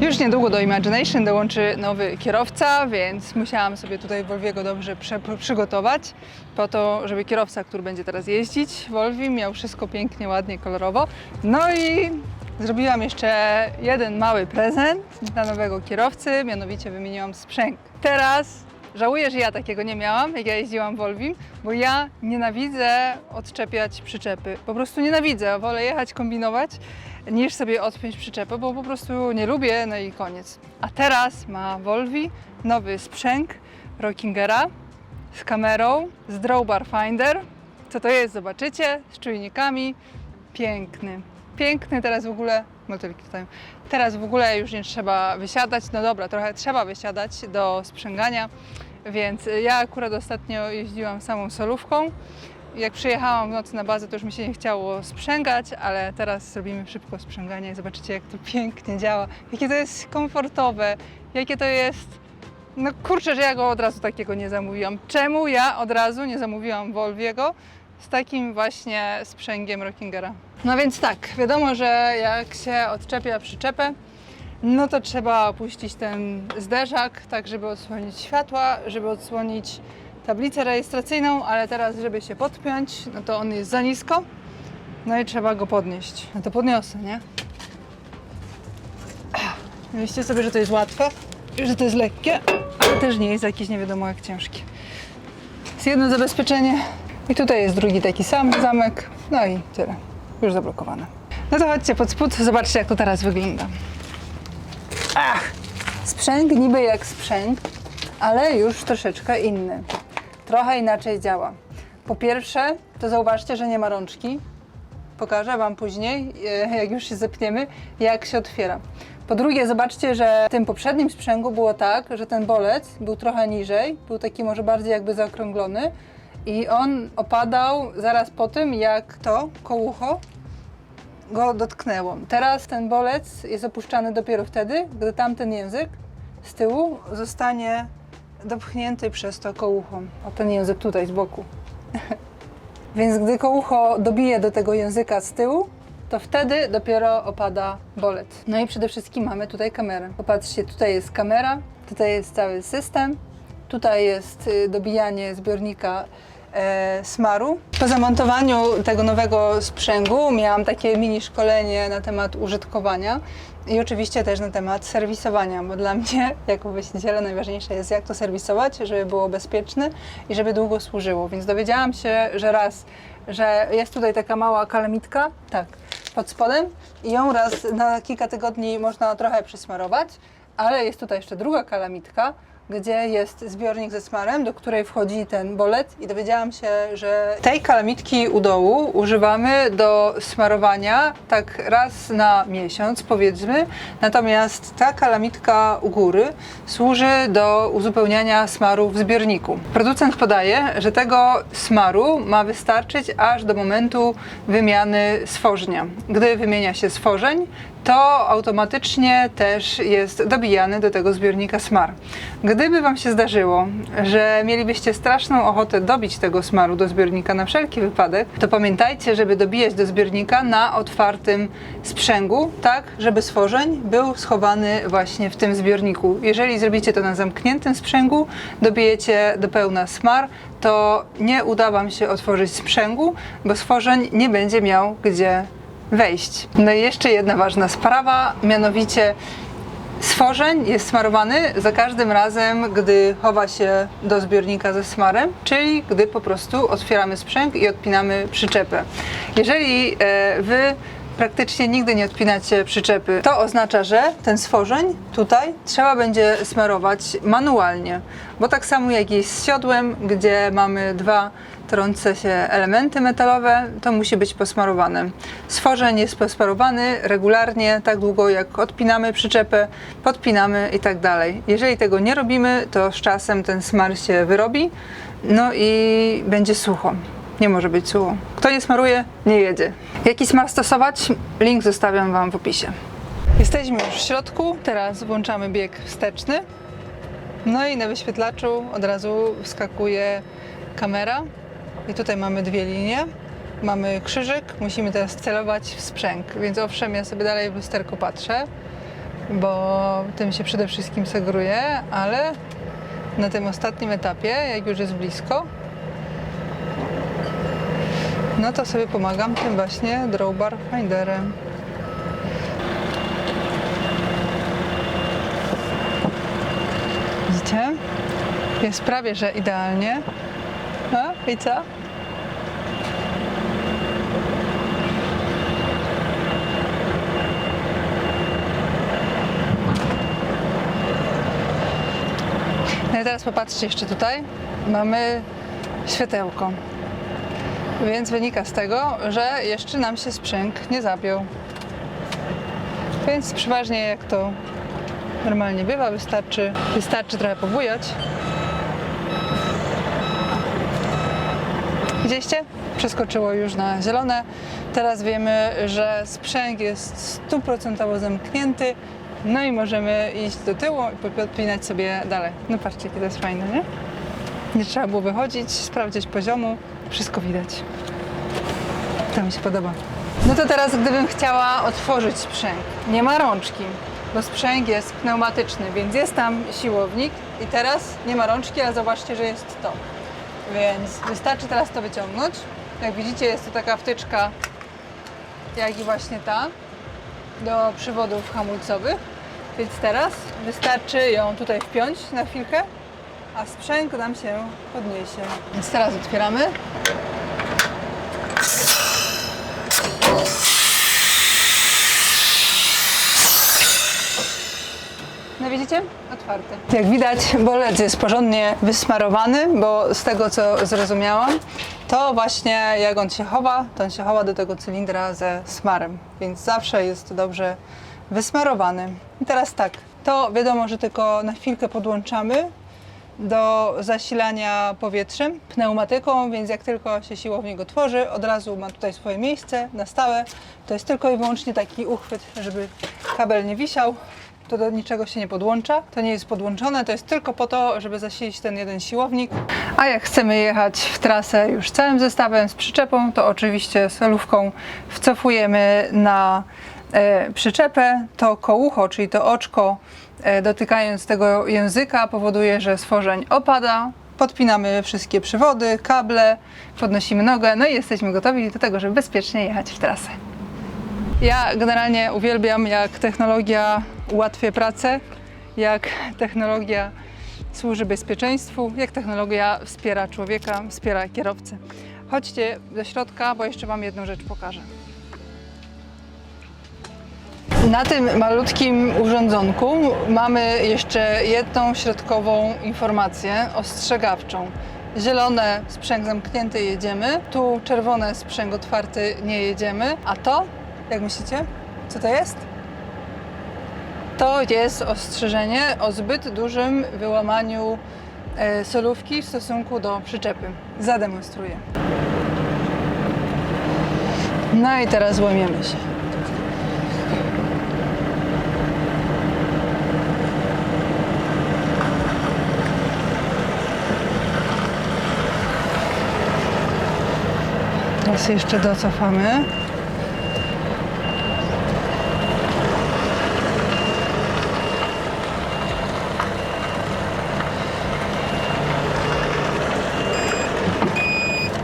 Już niedługo do Imagination dołączy nowy kierowca, więc musiałam sobie tutaj Volviego dobrze przygotować po to, żeby kierowca, który będzie teraz jeździć Volvim, miał wszystko pięknie, ładnie, kolorowo. No i zrobiłam jeszcze jeden mały prezent dla nowego kierowcy, mianowicie wymieniłam sprzęg. Teraz żałuję, że ja takiego nie miałam, jak ja jeździłam Volvim, bo ja nienawidzę odczepiać przyczepy. Po prostu nienawidzę, wolę jechać, kombinować, niż sobie odpiąć przyczepę, bo po prostu nie lubię, no i koniec. A teraz ma Volvi nowy sprzęg Rockingera z kamerą, z Drawbar Finder. Co to jest, zobaczycie, z czujnikami. Piękny. Piękny, teraz w ogóle, motylki tutaj, teraz w ogóle już nie trzeba wysiadać, no dobra, trochę trzeba wysiadać do sprzęgania, więc ja akurat ostatnio jeździłam samą solówką. Jak przyjechałam w nocy na bazę, to już mi się nie chciało sprzęgać, ale teraz zrobimy szybko sprzęganie i zobaczycie, jak to pięknie działa, jakie to jest komfortowe, jakie to jest, no kurczę, że ja go od razu takiego nie zamówiłam. Czemu ja od razu nie zamówiłam Volviego z takim właśnie sprzęgiem Rockingera? No więc tak, wiadomo, że jak się odczepia przyczepę, no to trzeba opuścić ten zderzak, tak żeby odsłonić światła, żeby odsłonić tablicę rejestracyjną, ale teraz, żeby się podpiąć, no to on jest za nisko, no i trzeba go podnieść. No to podniosę, nie? Myślcie sobie, że to jest łatwe, że to jest lekkie, ale też nie jest jakieś nie wiadomo jak ciężkie. Jest jedno zabezpieczenie i tutaj jest drugi taki sam zamek, no i tyle. Już zablokowane. No to chodźcie pod spód, zobaczcie jak to teraz wygląda. Ach! Sprzęg niby jak sprzęg, ale już troszeczkę inny. Trochę inaczej działa. Po pierwsze, to zauważcie, że nie ma rączki. Pokażę Wam później, jak już się zepniemy, jak się otwiera. Po drugie, zobaczcie, że w tym poprzednim sprzęgu było tak, że ten bolec był trochę niżej, był taki może bardziej jakby zaokrąglony i on opadał zaraz po tym, jak to kołucho go dotknęło. Teraz ten bolec jest opuszczany dopiero wtedy, gdy tamten język z tyłu zostanie dopchnięty przez to kołucho. O, ten język tutaj z boku. Więc gdy kołucho dobije do tego języka z tyłu, to wtedy dopiero opada bolec. No i przede wszystkim mamy tutaj kamerę. Popatrzcie, tutaj jest kamera, tutaj jest cały system, tutaj jest dobijanie zbiornika smaru. Po zamontowaniu tego nowego sprzęgu miałam takie mini szkolenie na temat użytkowania i oczywiście też na temat serwisowania, bo dla mnie jako właściciela najważniejsze jest jak to serwisować, żeby było bezpieczne i żeby długo służyło. Więc dowiedziałam się, że jest tutaj taka mała kalamitka, tak, pod spodem i ją raz na kilka tygodni można trochę przysmarować, ale jest tutaj jeszcze druga kalamitka, gdzie jest zbiornik ze smarem, do której wchodzi ten bolec i dowiedziałam się, że tej kalamitki u dołu używamy do smarowania tak raz na miesiąc powiedzmy, natomiast ta kalamitka u góry służy do uzupełniania smaru w zbiorniku. Producent podaje, że tego smaru ma wystarczyć aż do momentu wymiany stworzenia. Gdy wymienia się stworzeń, to automatycznie też jest dobijany do tego zbiornika smar. Gdyby Wam się zdarzyło, że mielibyście straszną ochotę dobić tego smaru do zbiornika na wszelki wypadek, to pamiętajcie, żeby dobijać do zbiornika na otwartym sprzęgu, tak żeby stworzeń był schowany właśnie w tym zbiorniku. Jeżeli zrobicie to na zamkniętym sprzęgu, dobijecie do pełna smar, to nie uda Wam się otworzyć sprzęgu, bo stworzeń nie będzie miał gdzie wejść. No i jeszcze jedna ważna sprawa, mianowicie stworzeń jest smarowany za każdym razem, gdy chowa się do zbiornika ze smarem, czyli gdy po prostu otwieramy sprzęg i odpinamy przyczepę. Jeżeli Wy praktycznie nigdy nie odpinacie przyczepy, to oznacza, że ten stworzeń tutaj trzeba będzie smarować manualnie, bo tak samo jak jest z siodłem, gdzie mamy dwa trące się elementy metalowe, to musi być posmarowane. Stworzeń jest posmarowany regularnie, tak długo jak odpinamy przyczepę, podpinamy i tak dalej. Jeżeli tego nie robimy, to z czasem ten smar się wyrobi, no i będzie sucho. Nie może być sucho. Kto nie smaruje, nie jedzie. Jaki smar stosować? Link zostawiam Wam w opisie. Jesteśmy już w środku, teraz włączamy bieg wsteczny. No i na wyświetlaczu od razu wskakuje kamera. I tutaj mamy dwie linie, mamy krzyżyk, musimy teraz celować w sprzęg, więc owszem, ja sobie dalej w lusterko patrzę, bo tym się przede wszystkim sugeruję, ale na tym ostatnim etapie, jak już jest blisko, no to sobie pomagam tym właśnie drawbar finderem. Widzicie? Jest prawie że idealnie. A? I co? No i teraz popatrzcie jeszcze tutaj. Mamy światełko. Więc wynika z tego, że jeszcze nam się sprzęg nie zapiął. Więc przeważnie jak to normalnie bywa, wystarczy trochę pobujać. Widzieliście? Przeskoczyło już na zielone. Teraz wiemy, że sprzęg jest 100% zamknięty. No i możemy iść do tyłu i podpinać sobie dalej. No patrzcie, jakie to jest fajne, nie? Nie trzeba było wychodzić, sprawdzić poziomu. Wszystko widać. To mi się podoba. No to teraz, gdybym chciała otworzyć sprzęg, nie ma rączki, bo sprzęg jest pneumatyczny, więc jest tam siłownik i teraz nie ma rączki, ale zobaczcie, że jest to. Więc wystarczy teraz to wyciągnąć. Jak widzicie, jest to taka wtyczka, jak i właśnie ta, do przewodów hamulcowych. Więc teraz wystarczy ją tutaj wpiąć na chwilkę, a sprzęg nam się podniesie. Więc teraz otwieramy. No widzicie? Otwarty. Jak widać, bolec jest porządnie wysmarowany, bo z tego co zrozumiałam, to właśnie jak on się chowa, to on się chowa do tego cylindra ze smarem, więc zawsze jest dobrze wysmarowany. I teraz tak, to wiadomo, że tylko na chwilkę podłączamy do zasilania powietrzem, pneumatyką, więc jak tylko się siłownik otworzy, od razu ma tutaj swoje miejsce na stałe. To jest tylko i wyłącznie taki uchwyt, żeby kabel nie wisiał. To do niczego się nie podłącza, to nie jest podłączone, to jest tylko po to, żeby zasilić ten jeden siłownik. A jak chcemy jechać w trasę już całym zestawem z przyczepą, to oczywiście solówką wcofujemy na przyczepę. To kołucho, czyli to oczko, dotykając tego języka, powoduje, że stworzeń opada. Podpinamy wszystkie przewody, kable, podnosimy nogę, no i jesteśmy gotowi do tego, żeby bezpiecznie jechać w trasę. Ja generalnie uwielbiam, jak technologia ułatwia pracę, jak technologia służy bezpieczeństwu, jak technologia wspiera człowieka, wspiera kierowcę. Chodźcie do środka, bo jeszcze Wam jedną rzecz pokażę. Na tym malutkim urządzonku mamy jeszcze jedną środkową informację ostrzegawczą. Zielone, sprzęg zamknięty, jedziemy. Tu czerwone, sprzęg otwarty, nie jedziemy. A to, jak myślicie, co to jest? To jest ostrzeżenie o zbyt dużym wyłamaniu solówki w stosunku do przyczepy. Zademonstruję. No i teraz łamiemy się. Teraz jeszcze docofamy.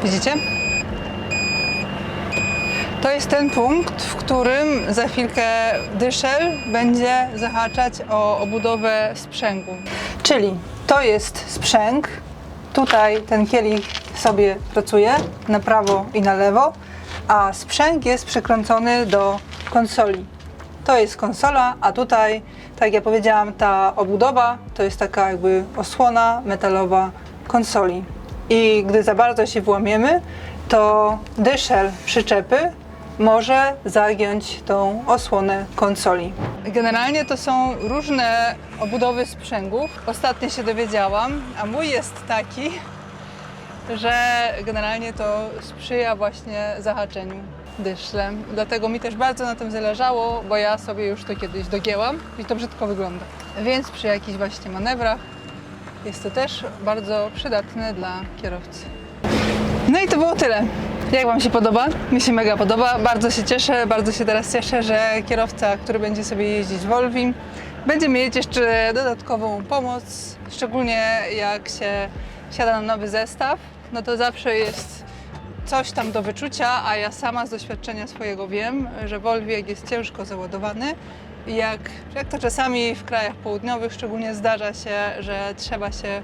Widzicie? To jest ten punkt, w którym za chwilkę dyszel będzie zahaczać o obudowę sprzęgu. Czyli to jest sprzęg, tutaj ten kielich sobie pracuje na prawo i na lewo, a sprzęg jest przykręcony do konsoli. To jest konsola, a tutaj, tak jak ja powiedziałam, ta obudowa to jest taka jakby osłona metalowa konsoli. I gdy za bardzo się włamiemy, to dyszel przyczepy może zagiąć tą osłonę konsoli. Generalnie to są różne obudowy sprzęgów. Ostatnio się dowiedziałam, a mój jest taki, że generalnie to sprzyja właśnie zahaczeniu dyszlem. Dlatego mi też bardzo na tym zależało, bo ja sobie już to kiedyś dogięłam i to brzydko wygląda. Więc przy jakichś właśnie manewrach jest to też bardzo przydatne dla kierowcy. No i to było tyle. Jak Wam się podoba? Mi się mega podoba, bardzo się cieszę, bardzo się teraz cieszę, że kierowca, który będzie sobie jeździć Volvim, będzie mieć jeszcze dodatkową pomoc, szczególnie jak się siada na nowy zestaw, no to zawsze jest coś tam do wyczucia, a ja sama z doświadczenia swojego wiem, że Volvo jak jest ciężko załadowany, jak to czasami w krajach południowych szczególnie zdarza się, że trzeba się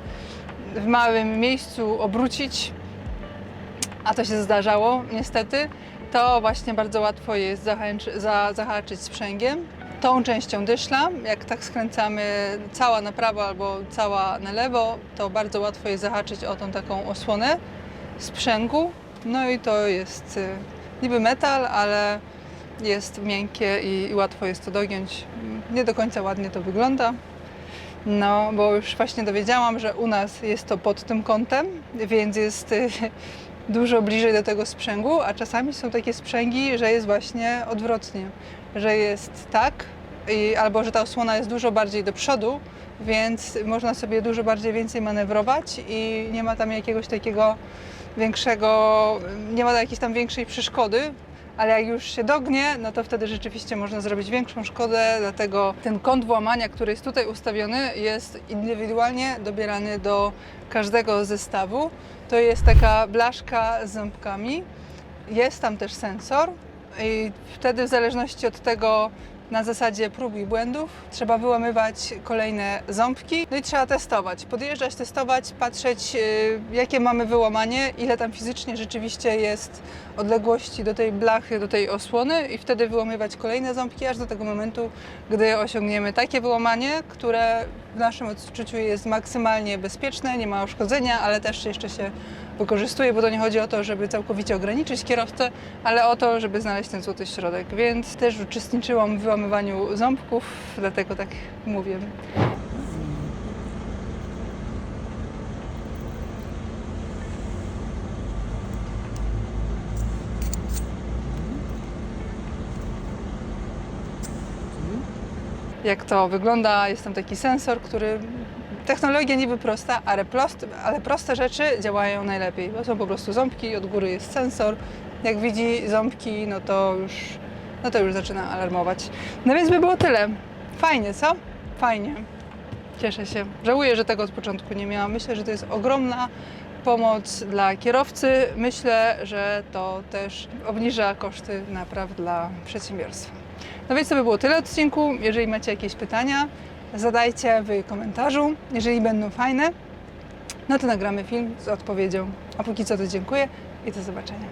w małym miejscu obrócić, a to się zdarzało niestety, to właśnie bardzo łatwo jest zahaczyć sprzęgiem. Tą częścią dyszla, jak tak skręcamy cała na prawo albo cała na lewo, to bardzo łatwo jest zahaczyć o tą taką osłonę sprzęgu. No i to jest niby metal, ale jest miękkie i łatwo jest to dogiąć. Nie do końca ładnie to wygląda. No, bo już właśnie dowiedziałam, że u nas jest to pod tym kątem, więc jest dużo bliżej do tego sprzęgu, a czasami są takie sprzęgi, że jest właśnie odwrotnie, że jest tak, albo że ta osłona jest dużo bardziej do przodu, więc można sobie dużo więcej manewrować i nie ma tam jakiegoś takiego większego, nie ma jakiejś tam większej przeszkody, ale jak już się dognie, no to wtedy rzeczywiście można zrobić większą szkodę, dlatego ten kąt włamania, który jest tutaj ustawiony, jest indywidualnie dobierany do każdego zestawu. To jest taka blaszka z ząbkami, jest tam też sensor i wtedy w zależności od tego, na zasadzie prób i błędów, trzeba wyłamywać kolejne ząbki, no i trzeba testować, podjeżdżać, testować, patrzeć jakie mamy wyłamanie, ile tam fizycznie rzeczywiście jest odległości do tej blachy, do tej osłony i wtedy wyłamywać kolejne ząbki, aż do tego momentu, gdy osiągniemy takie wyłamanie, które w naszym odczuciu jest maksymalnie bezpieczne, nie ma uszkodzenia, ale też jeszcze się wykorzystuje, bo to nie chodzi o to, żeby całkowicie ograniczyć kierowcę, ale o to, żeby znaleźć ten złoty środek. Więc też uczestniczyłam w wyłamywaniu ząbków, dlatego tak mówię. Jak to wygląda, jest tam taki sensor, który technologia niby prosta, ale proste rzeczy działają najlepiej, bo są po prostu ząbki, od góry jest sensor. Jak widzi ząbki, no to już zaczyna alarmować. No więc by było tyle. Fajnie, co? Fajnie. Cieszę się. Żałuję, że tego od początku nie miałam. Myślę, że to jest ogromna pomoc dla kierowcy. Myślę, że to też obniża koszty napraw dla przedsiębiorstwa. No więc to by było tyle w odcinku. Jeżeli macie jakieś pytania, zadajcie w komentarzu. Jeżeli będą fajne, no to nagramy film z odpowiedzią. A póki co to dziękuję i do zobaczenia.